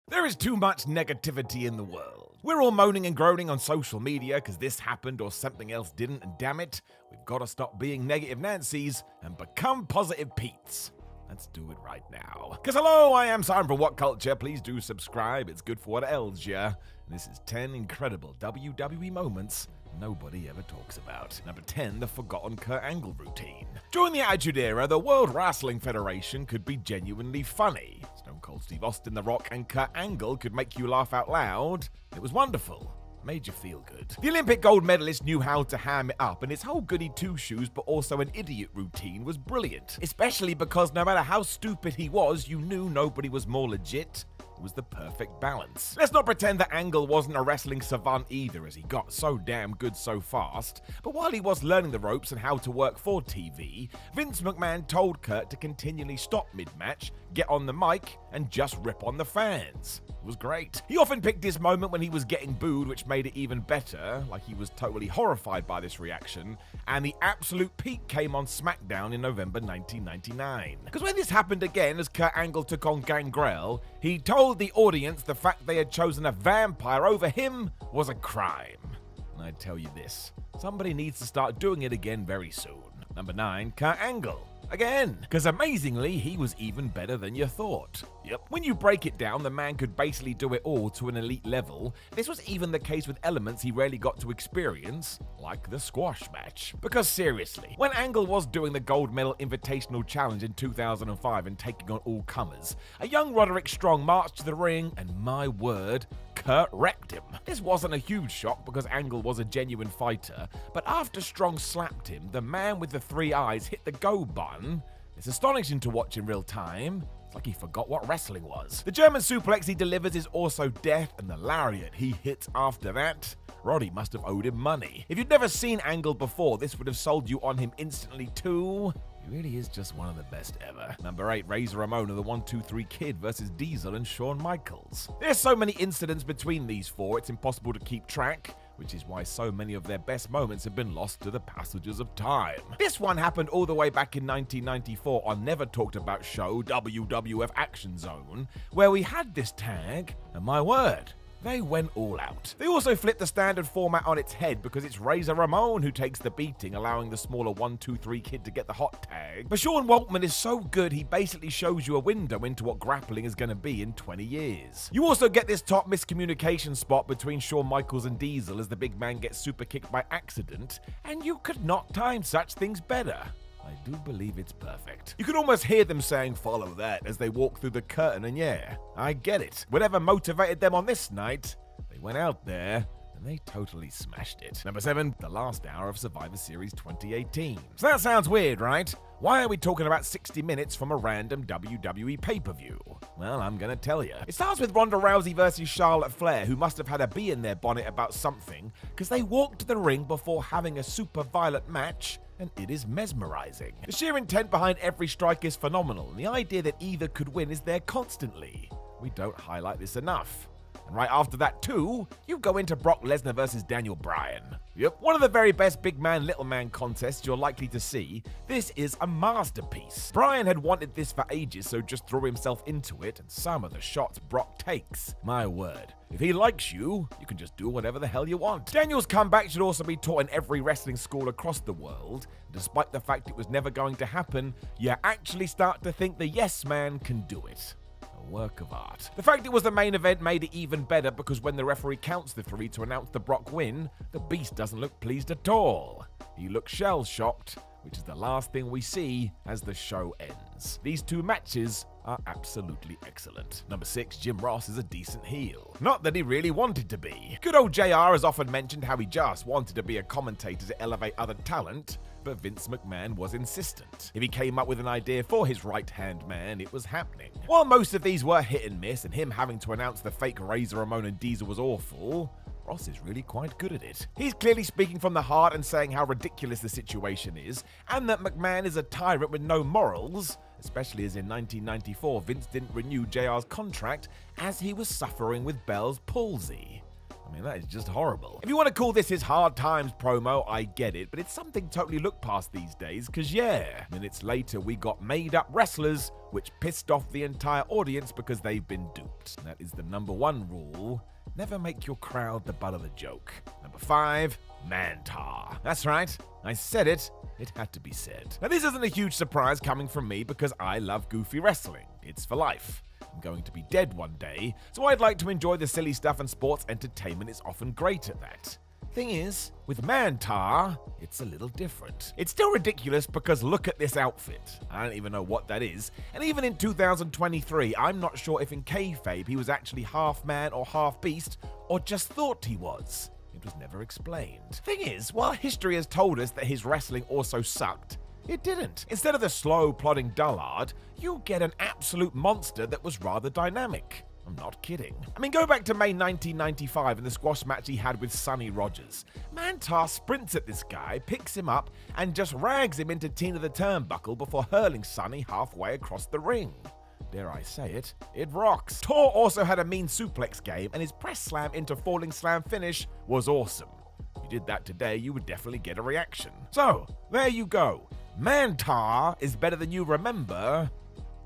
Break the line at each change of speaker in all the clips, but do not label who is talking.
There is too much negativity in the world. We're all moaning and groaning on social media because this happened or something else didn't, and damn it, we've got to stop being negative Nancys and become positive Petes. Let's do it right now. Because hello, I am Simon from What Culture. Please do subscribe. It's good for what ails ya. This is 10 incredible WWE moments nobody ever talks about. Number 10, the forgotten Kurt Angle routine. During the Attitude Era, the World Wrestling Federation could be genuinely funny. Stone Cold Steve Austin, The Rock, and Kurt Angle could make you laugh out loud. It was wonderful. Made you feel good. The Olympic gold medalist knew how to ham it up, and his whole goody two-shoes but also an idiot routine was brilliant. Especially because no matter how stupid he was, you knew nobody was more legit. It was the perfect balance. Let's not pretend that Angle wasn't a wrestling savant either, as he got so damn good so fast. But while he was learning the ropes and how to work for TV, Vince McMahon told Kurt to continually stop mid-match, get on the mic, and just rip on the fans. It was great. He often picked his moment when he was getting booed, which made it even better, like he was totally horrified by this reaction, and the absolute peak came on SmackDown in November 1999. Because when this happened again as Kurt Angle took on Gangrel, he told the audience the fact they had chosen a vampire over him was a crime. And I tell you this, somebody needs to start doing it again very soon. Number 9, Kurt Angle. Again, because amazingly, he was even better than you thought. Yep. When you break it down, the man could basically do it all to an elite level. This was even the case with elements he rarely got to experience, like the squash match. Because seriously, when Angle was doing the Gold Medal Invitational Challenge in 2005 and taking on all comers, a young Roderick Strong marched to the ring, and my word, Kurt wrecked him. This wasn't a huge shock because Angle was a genuine fighter, but after Strong slapped him, the man with the 3 eyes hit the go button. It's astonishing to watch in real time. It's like he forgot what wrestling was. The German suplex he delivers is also death, and the lariat he hits after that, Roddy must have owed him money. If you'd never seen Angle before, this would have sold you on him instantly too. He really is just one of the best ever. Number 8, Razor Ramon of the 1-2-3 Kid versus Diesel and Shawn Michaels. There's so many incidents between these four, it's impossible to keep track, which is why so many of their best moments have been lost to the passages of time. This one happened all the way back in 1994 on Never Talked About show WWF Action Zone, where we had this tag, and my word, they went all out. They also flipped the standard format on its head because it's Razor Ramon who takes the beating, allowing the smaller 1-2-3 Kid to get the hot tag. But Sean Waltman is so good, he basically shows you a window into what grappling is going to be in 20 years. You also get this top miscommunication spot between Shawn Michaels and Diesel as the big man gets super kicked by accident, and you could not time such things better. I do believe it's perfect. You can almost hear them saying follow that as they walk through the curtain, and yeah, I get it. Whatever motivated them on this night, they went out there and they totally smashed it. Number 7, the last hour of Survivor Series 2018. So that sounds weird, right? Why are we talking about 60 minutes from a random WWE pay-per-view? Well, I'm gonna tell you. It starts with Ronda Rousey versus Charlotte Flair, who must have had a bee in their bonnet about something, because they walked to the ring before having a super violent match, and it is mesmerizing. The sheer intent behind every strike is phenomenal, and the idea that either could win is there constantly. We don't highlight this enough. And right after that too, you go into Brock Lesnar versus Daniel Bryan. Yep, one of the very best big man little man contests you're likely to see. This is a masterpiece. Bryan had wanted this for ages, so just threw himself into it, and some of the shots Brock takes, my word. If he likes you, you can just do whatever the hell you want. Daniel's comeback should also be taught in every wrestling school across the world. Despite the fact it was never going to happen, you actually start to think the yes man can do it. Work of art. The fact it was the main event made it even better because when the referee counts the 3 to announce the Brock win, the Beast doesn't look pleased at all. He looks shell-shocked, which is the last thing we see as the show ends. These 2 matches are absolutely excellent. Number 6, Jim Ross is a decent heel. Not that he really wanted to be. Good old JR has often mentioned how he just wanted to be a commentator to elevate other talent, but Vince McMahon was insistent. If he came up with an idea for his right-hand man, it was happening. While most of these were hit and miss, and him having to announce the fake Razor Ramon and Diesel was awful, Ross is really quite good at it. He's clearly speaking from the heart and saying how ridiculous the situation is, and that McMahon is a tyrant with no morals, especially as in 1994 Vince didn't renew JR's contract as he was suffering with Bell's palsy. I mean, that is just horrible. If you want to call this his hard times promo, I get it, but it's something totally looked past these days, because yeah, minutes later we got made-up wrestlers, which pissed off the entire audience because they've been duped. That is the #1 rule. Never make your crowd the butt of the joke. Number 5, Mantar. That's right, I said it. It had to be said. Now, this isn't a huge surprise coming from me because I love goofy wrestling. It's for life. I'm going to be dead one day, so I'd like to enjoy the silly stuff, and sports entertainment is often great at that. Thing is, with Mantar, it's a little different. It's still ridiculous because look at this outfit. I don't even know what that is, and even in 2023, I'm not sure if in kayfabe he was actually half man or half beast, or just thought he was. It was never explained. Thing is, while history has told us that his wrestling also sucked, it didn't. Instead of the slow, plodding dullard, you get an absolute monster that was rather dynamic. I'm not kidding. I mean, go back to May 1995 and the squash match he had with Sonny Rogers. Mantar sprints at this guy, picks him up, and just rags him into Tina the Turnbuckle before hurling Sonny halfway across the ring. Dare I say it, it rocks. Tor also had a mean suplex game, and his press slam into falling slam finish was awesome. If you did that today, you would definitely get a reaction. So, there you go. Mantar is better than you remember.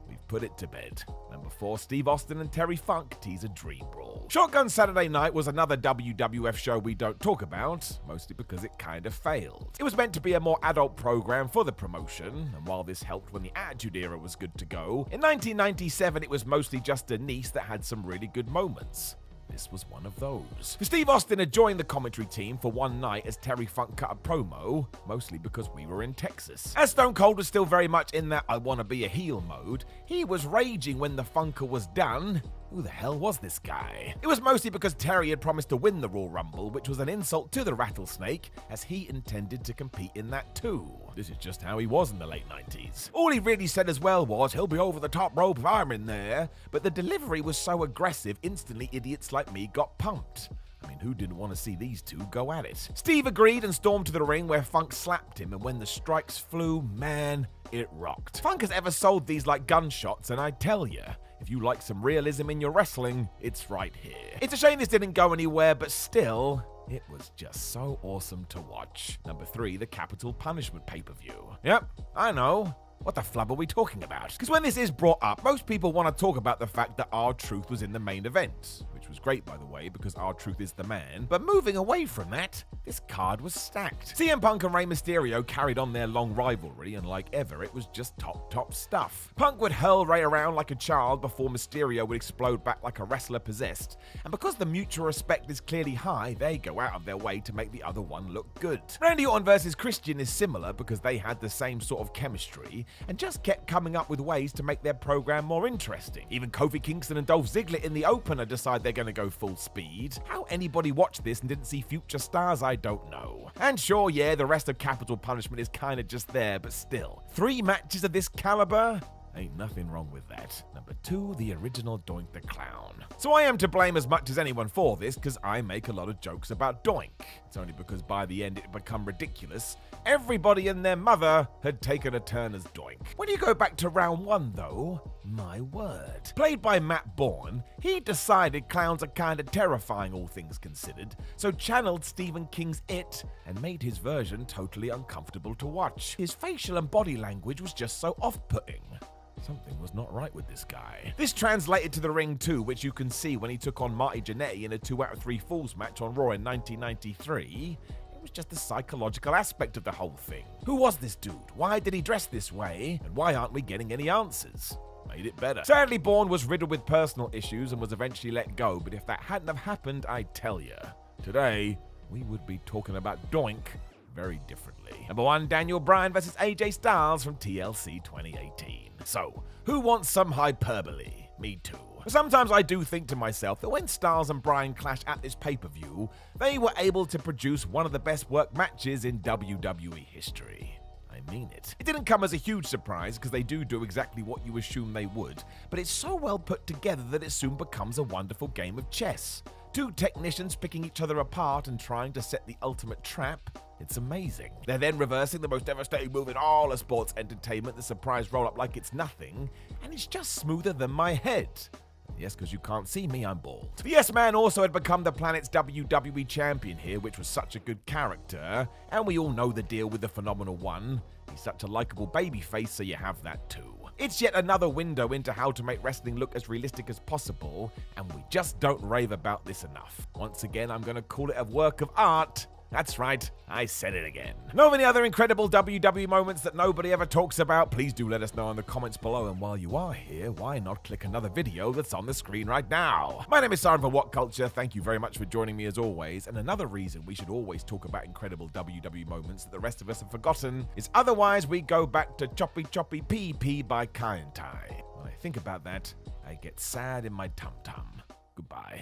We've put it to bed. Number 4, Steve Austin and Terry Funk tease a dream brawl. Shotgun Saturday Night was another WWF show we don't talk about, mostly because it kind of failed. It was meant to be a more adult program for the promotion, and while this helped when the Attitude Era was good to go, in 1997 it was mostly just Denise that had some really good moments. This was one of those. Steve Austin had joined the commentary team for one night as Terry Funk cut a promo, mostly because we were in Texas. As Stone Cold was still very much in that I wanna be a heel mode, he was raging when the Funker was done. Who the hell was this guy? It was mostly because Terry had promised to win the Royal Rumble, which was an insult to the Rattlesnake, as he intended to compete in that too. This is just how he was in the late 90s. All he really said as well was, he'll be over the top rope if I'm in there, but the delivery was so aggressive, instantly idiots like me got pumped. I mean, who didn't want to see these two go at it? Steve agreed and stormed to the ring where Funk slapped him, and when the strikes flew, man, it rocked. Funk has ever sold these like gunshots, and I tell ya, if you like some realism in your wrestling, it's right here. It's a shame this didn't go anywhere, but still, it was just so awesome to watch. Number 3, the Capital Punishment pay-per-view. Yep, I know. What the flub are we talking about? Because when this is brought up, most people want to talk about the fact that R-Truth was in the main event, which was great, by the way, because R-Truth is the man. But moving away from that, this card was stacked. CM Punk and Rey Mysterio carried on their long rivalry, and like ever, it was just top stuff. Punk would hurl Rey around like a child before Mysterio would explode back like a wrestler possessed. And because the mutual respect is clearly high, they go out of their way to make the other one look good. Randy Orton versus Christian is similar because they had the same sort of chemistry, and just kept coming up with ways to make their program more interesting. Even Kofi Kingston and Dolph Ziggler in the opener decide they're going to go full speed. How anybody watched this and didn't see future stars, I don't know. And sure, yeah, the rest of Capital Punishment is kind of just there, but still. 3 matches of this caliber? Ain't nothing wrong with that. Number 2, the original Doink the Clown. So I am to blame as much as anyone for this, because I make a lot of jokes about Doink. It's only because by the end it had become ridiculous. Everybody and their mother had taken a turn as Doink. When you go back to round 1 though, my word. Played by Matt Bourne, he decided clowns are kinda terrifying all things considered, so channeled Stephen King's It and made his version totally uncomfortable to watch. His facial and body language was just so off-putting. Something was not right with this guy. This translated to the ring too, which you can see when he took on Marty Jannetty in a 2 out of 3 Falls match on Raw in 1993. It was just the psychological aspect of the whole thing. Who was this dude? Why did he dress this way? And why aren't we getting any answers? Made it better. Sadly, Bourne was riddled with personal issues and was eventually let go, but if that hadn't have happened, I tell ya, today we would be talking about Doink very differently. Number 1, Daniel Bryan versus AJ Styles from TLC 2018. So, who wants some hyperbole? Me too. Sometimes I do think to myself that when Styles and Bryan clashed at this pay-per-view, they were able to produce one of the best work matches in WWE history. I mean it. It didn't come as a huge surprise because they do exactly what you assume they would, but it's so well put together that it soon becomes a wonderful game of chess. 2 technicians picking each other apart and trying to set the ultimate trap. It's amazing. They're then reversing the most devastating move in all of sports entertainment, the surprise roll-up like it's nothing, and it's just smoother than my head. Yes, because you can't see me, I'm bald. The Yes Man also had become the planet's WWE champion here, which was such a good character, and we all know the deal with the Phenomenal One. He's such a likable babyface, so you have that too. It's yet another window into how to make wrestling look as realistic as possible, and we just don't rave about this enough. Once again, I'm going to call it a work of art. That's right, I said it again. Know of any other incredible WWE moments that nobody ever talks about? Please do let us know in the comments below, and while you are here, why not click another video that's on the screen right now? My name is Simon for What Culture, thank you very much for joining me as always, and another reason we should always talk about incredible WWE moments that the rest of us have forgotten is otherwise we go back to Choppy Choppy PP by Kai and Tai. When I think about that, I get sad in my tum-tum. Goodbye.